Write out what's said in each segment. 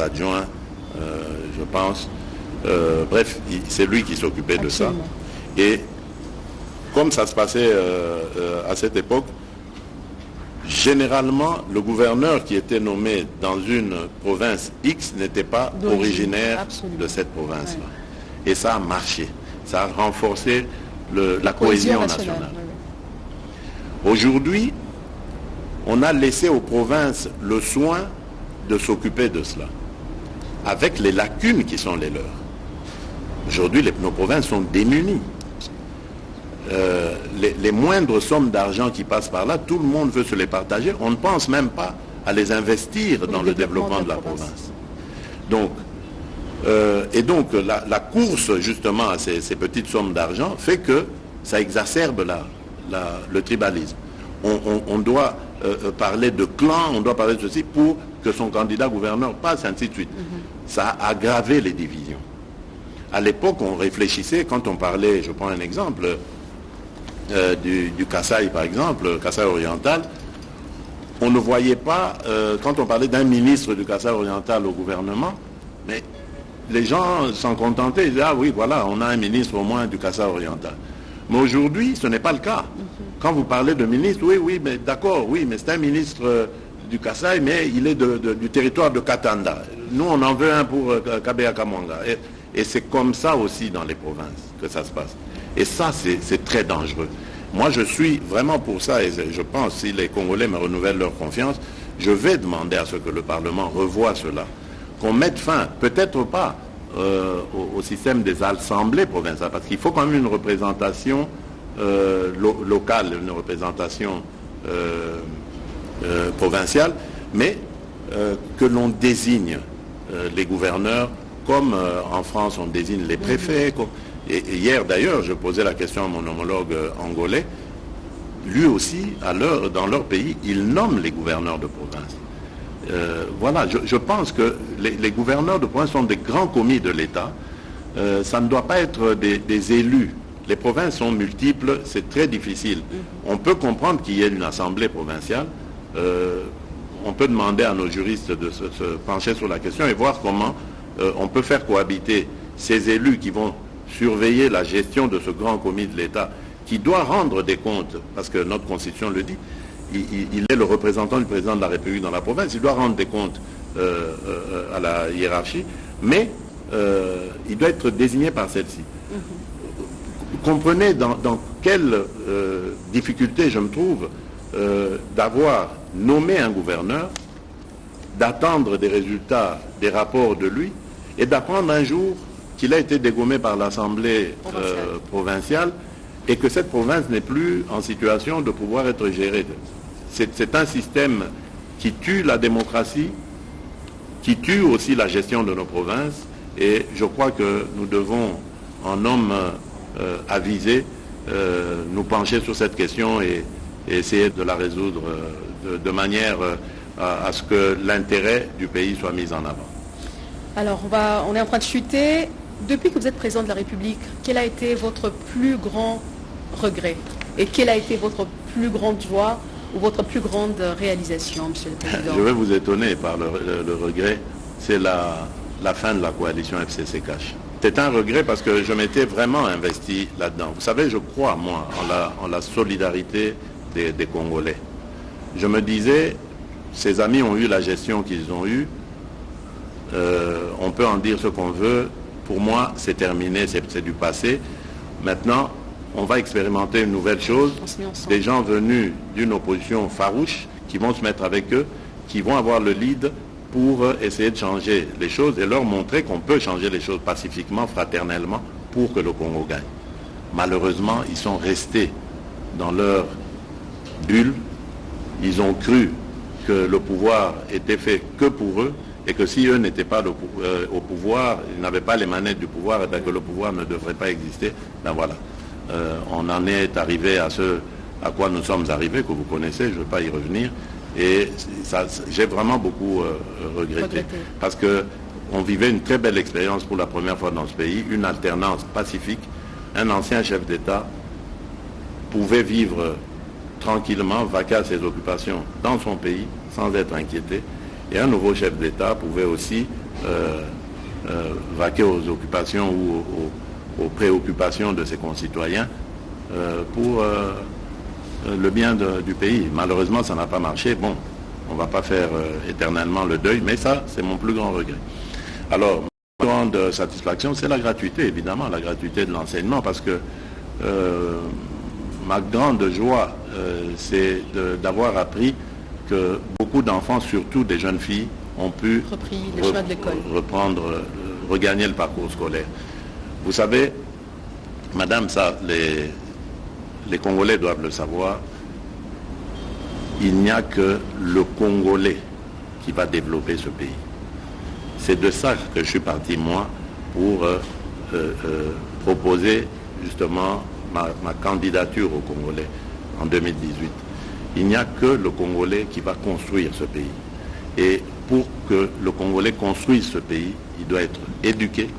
adjoints, je pense. Bref, c'est lui qui s'occupait de ça. Et comme ça se passait à cette époque, généralement, le gouverneur qui était nommé dans une province X n'était pas originaire de cette province-là. Et ça a marché. Ça a renforcé la cohésion nationale. Aujourd'hui, on a laissé aux provinces le soin de s'occuper de cela, avec les lacunes qui sont les leurs. Aujourd'hui, nos provinces sont démunies. Les moindres sommes d'argent qui passent par là, tout le monde veut se les partager. On ne pense même pas à les investir dans le développement de la province. Donc, la course justement à ces petites sommes d'argent fait que ça exacerbe le tribalisme. On doit parler de clan, on doit parler de ceci pour que son candidat gouverneur passe, ainsi de suite. Ça a aggravé les divisions. À l'époque, on réfléchissait, quand on parlait, je prends un exemple, du Kasaï par exemple, Kasaï oriental, on ne voyait pas, quand on parlait d'un ministre du Kasaï oriental au gouvernement, mais les gens s'en contentaient, ils disaient, ah oui, voilà, on a un ministre au moins du Kasaï oriental. Mais aujourd'hui, ce n'est pas le cas. Quand vous parlez de ministre, oui, mais d'accord, oui, mais c'est un ministre du Kasaï, mais il est du territoire de Katanda. Nous, on en veut un pour Kabea Kamanga. Et c'est comme ça aussi dans les provinces que ça se passe. Et ça, c'est très dangereux. Moi, je suis vraiment pour ça, et je pense, si les Congolais me renouvellent leur confiance, je vais demander à ce que le Parlement revoie cela. Qu'on mette fin, peut-être pas au système des assemblées provinciales, parce qu'il faut quand même une représentation locale, une représentation provinciale, mais que l'on désigne les gouverneurs, comme en France on désigne les préfets. Et hier d'ailleurs, je posais la question à mon homologue angolais, lui aussi, dans leur pays, ils nomment les gouverneurs de province. Voilà, je pense que les gouverneurs de province sont des grands commis de l'État. Ça ne doit pas être des élus. Les provinces sont multiples, c'est très difficile. On peut comprendre qu'il y ait une assemblée provinciale. On peut demander à nos juristes de se pencher sur la question et voir comment on peut faire cohabiter ces élus qui vont surveiller la gestion de ce grand commis de l'État, qui doit rendre des comptes, parce que notre Constitution le dit, il est le représentant du président de la République dans la province, il doit rendre des comptes à la hiérarchie, mais il doit être désigné par celle-ci. Comprenez dans quelle difficulté je me trouve d'avoir nommé un gouverneur, d'attendre des résultats, des rapports de lui, et d'apprendre un jour qu'il a été dégommé par l'Assemblée provinciale et que cette province n'est plus en situation de pouvoir être gérée. C'est un système qui tue la démocratie, qui tue aussi la gestion de nos provinces, et je crois que nous devons, en hommes avisés, nous pencher sur cette question et essayer de la résoudre de manière à ce que l'intérêt du pays soit mis en avant. Alors, on est en train de chuter. Depuis que vous êtes président de la République, quel a été votre plus grand regret? Et quelle a été votre plus grande joie ou votre plus grande réalisation, Monsieur le Président? Je vais vous étonner par le regret. C'est la fin de la coalition FCC-Cash. C'est un regret parce que je m'étais vraiment investi là-dedans. Vous savez, je crois, moi, en la solidarité des Congolais. Je me disais, ces amis ont eu la gestion qu'ils ont eue. On peut en dire ce qu'on veut. Pour moi, c'est terminé, c'est du passé. Maintenant, on va expérimenter une nouvelle chose. Des gens venus d'une opposition farouche qui vont se mettre avec eux, qui vont avoir le lead pour essayer de changer les choses et leur montrer qu'on peut changer les choses pacifiquement, fraternellement, pour que le Congo gagne. Malheureusement, ils sont restés dans leur bulle. Ils ont cru que le pouvoir était fait que pour eux et que si eux n'étaient pas au pouvoir, ils n'avaient pas les manettes du pouvoir, et bien que le pouvoir ne devrait pas exister. Ben voilà. On en est arrivé à ce à quoi nous sommes arrivés, que vous connaissez, je ne veux pas y revenir. Et j'ai vraiment beaucoup regretté. Parce qu'on vivait une très belle expérience pour la première fois dans ce pays, une alternance pacifique. Un ancien chef d'État pouvait vivre tranquillement, vaquer à ses occupations dans son pays, sans être inquiété. Et un nouveau chef d'État pouvait aussi vaquer aux occupations ou aux préoccupations de ses concitoyens pour le bien du pays. Malheureusement, ça n'a pas marché. Bon, on ne va pas faire éternellement le deuil, mais ça, c'est mon plus grand regret. Alors, ma grande satisfaction, c'est la gratuité, évidemment, la gratuité de l'enseignement, parce que ma grande joie, c'est d'avoir appris que beaucoup d'enfants, surtout des jeunes filles, ont pu regagner le parcours scolaire. Vous savez, madame, ça, les Congolais doivent le savoir, il n'y a que le Congolais qui va développer ce pays. C'est de ça que je suis parti, moi, pour proposer justement ma candidature au Congolais en 2018. Il n'y a que le Congolais qui va construire ce pays. Et pour que le Congolais construise ce pays, il doit être éduqué,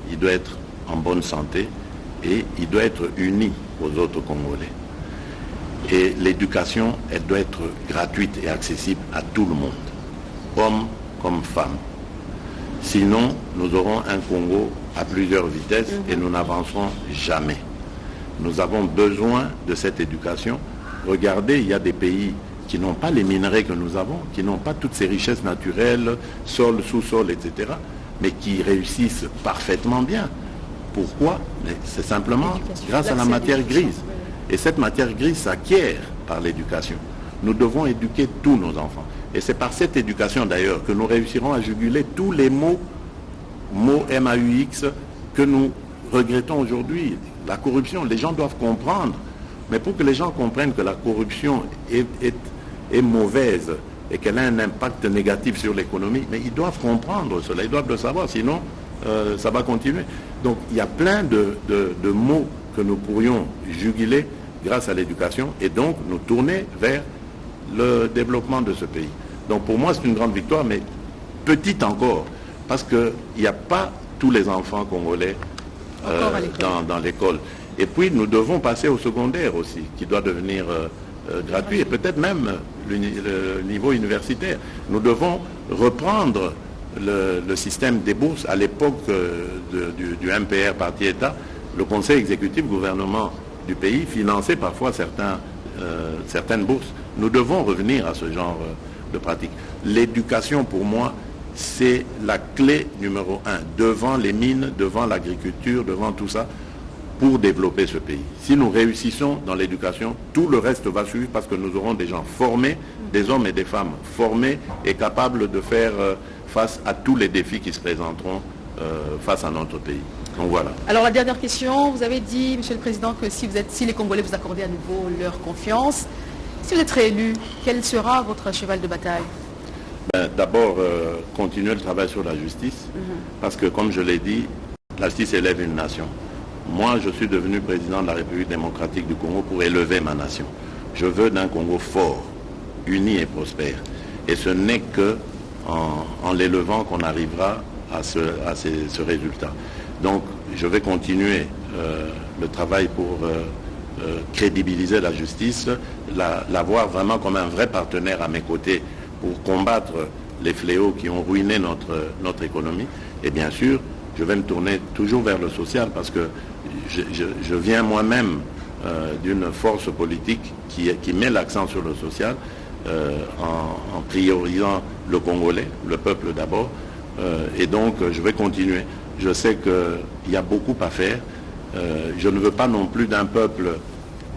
il doit être en bonne santé et il doit être uni aux autres Congolais. Et l'éducation, elle doit être gratuite et accessible à tout le monde, hommes comme femmes. Sinon, nous aurons un Congo à plusieurs vitesses et nous n'avancerons jamais. Nous avons besoin de cette éducation. Regardez, il y a des pays qui n'ont pas les minerais que nous avons, qui n'ont pas toutes ces richesses naturelles, sol, sous-sol, etc., mais qui réussissent parfaitement bien. Pourquoi? C'est simplement grâce à la matière grise. Et cette matière grise s'acquiert par l'éducation. Nous devons éduquer tous nos enfants. Et c'est par cette éducation d'ailleurs que nous réussirons à juguler tous les mots MAUX que nous regrettons aujourd'hui. La corruption, les gens doivent comprendre. Mais pour que les gens comprennent que la corruption est mauvaise et qu'elle a un impact négatif sur l'économie, mais ils doivent comprendre cela, ils doivent le savoir, sinon ça va continuer. Donc il y a plein de mots que nous pourrions juguler grâce à l'éducation et donc nous tourner vers le développement de ce pays. Donc pour moi c'est une grande victoire, mais petite encore, parce qu'il n'y a pas tous les enfants congolais dans l'école. Et puis nous devons passer au secondaire aussi, qui doit devenir gratuit, et peut-être même le niveau universitaire. Nous devons reprendre le système des bourses. À l'époque du MPR parti État, le conseil exécutif gouvernement du pays finançait parfois certaines bourses. Nous devons revenir à ce genre de pratique. L'éducation, pour moi, c'est la clé numéro 1, devant les mines, devant l'agriculture, devant tout ça, pour développer ce pays. Si nous réussissons dans l'éducation, tout le reste va suivre parce que nous aurons des gens formés, des hommes et des femmes formés et capables de faire face à tous les défis qui se présenteront face à notre pays. Donc voilà. Alors la dernière question, vous avez dit, Monsieur le Président, que si les Congolais vous accordaient à nouveau leur confiance, si vous êtes réélu, quel sera votre cheval de bataille? D'abord, continuer le travail sur la justice, parce que comme je l'ai dit, la justice élève une nation. Moi, je suis devenu président de la République démocratique du Congo pour élever ma nation. Je veux d'un Congo fort, uni et prospère. Et ce n'est qu'en l'élevant qu'on arrivera à ce résultat. Donc, je vais continuer le travail pour crédibiliser la justice, la voir vraiment comme un vrai partenaire à mes côtés pour combattre les fléaux qui ont ruiné notre économie. Et bien sûr, je vais me tourner toujours vers le social parce que je viens moi-même d'une force politique qui met l'accent sur le social en priorisant le Congolais, le peuple d'abord. Et donc, je vais continuer. Je sais qu'il y a beaucoup à faire. Je ne veux pas non plus d'un peuple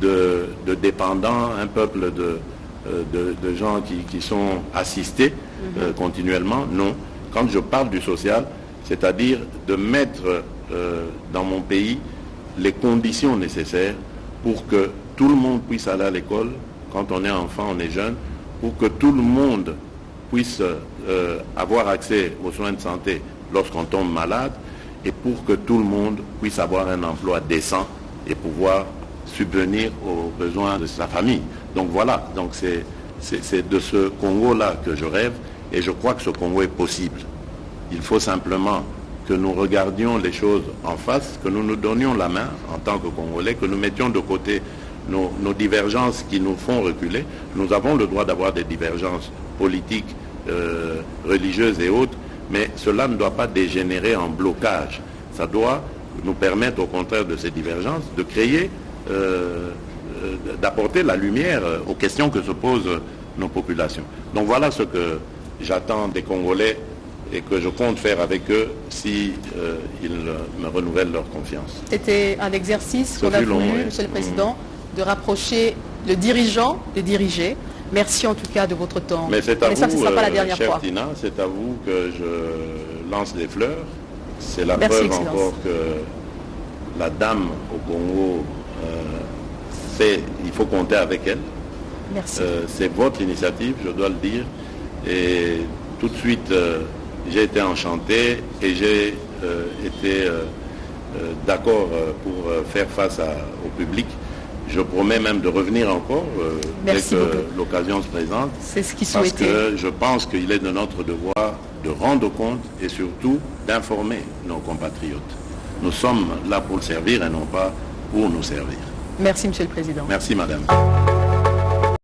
de dépendants, un peuple de gens qui sont assistés continuellement. Non. Quand je parle du social, c'est-à-dire de mettre dans mon pays les conditions nécessaires pour que tout le monde puisse aller à l'école, quand on est enfant, on est jeune, pour que tout le monde puisse avoir accès aux soins de santé lorsqu'on tombe malade, et pour que tout le monde puisse avoir un emploi décent et pouvoir subvenir aux besoins de sa famille. Donc voilà, donc c'est de ce Congo-là que je rêve, et je crois que ce Congo est possible. Il faut simplement que nous regardions les choses en face, que nous nous donnions la main en tant que Congolais, que nous mettions de côté nos divergences qui nous font reculer. Nous avons le droit d'avoir des divergences politiques, religieuses et autres, Mais cela ne doit pas dégénérer en blocage. Ça doit nous permettre, au contraire de ces divergences, de créer, d'apporter la lumière aux questions que se posent nos populations. Donc voilà ce que j'attends des Congolais et que je compte faire avec eux si ils me renouvellent leur confiance. C'était un exercice qu'on a voulu, Monsieur le Président, de rapprocher le dirigeant des dirigés. Merci en tout cas de votre temps. Mais c'est à vous, ce ne sera pas la dernière chère fois. Tina, c'est à vous que je lance des fleurs. C'est la Merci, preuve Excellence. encore que la dame au Congo, il faut compter avec elle. Merci. C'est votre initiative, je dois le dire. Et tout de suite, j'ai été enchanté et j'ai été d'accord pour faire face au public. Je promets même de revenir encore dès que l'occasion se présente. C'est ce qui Parce souhaitait. que je pense qu'il est de notre devoir de rendre compte et surtout d'informer nos compatriotes. Nous sommes là pour le servir et non pas pour nous servir. Merci, Monsieur le Président. Merci, Madame.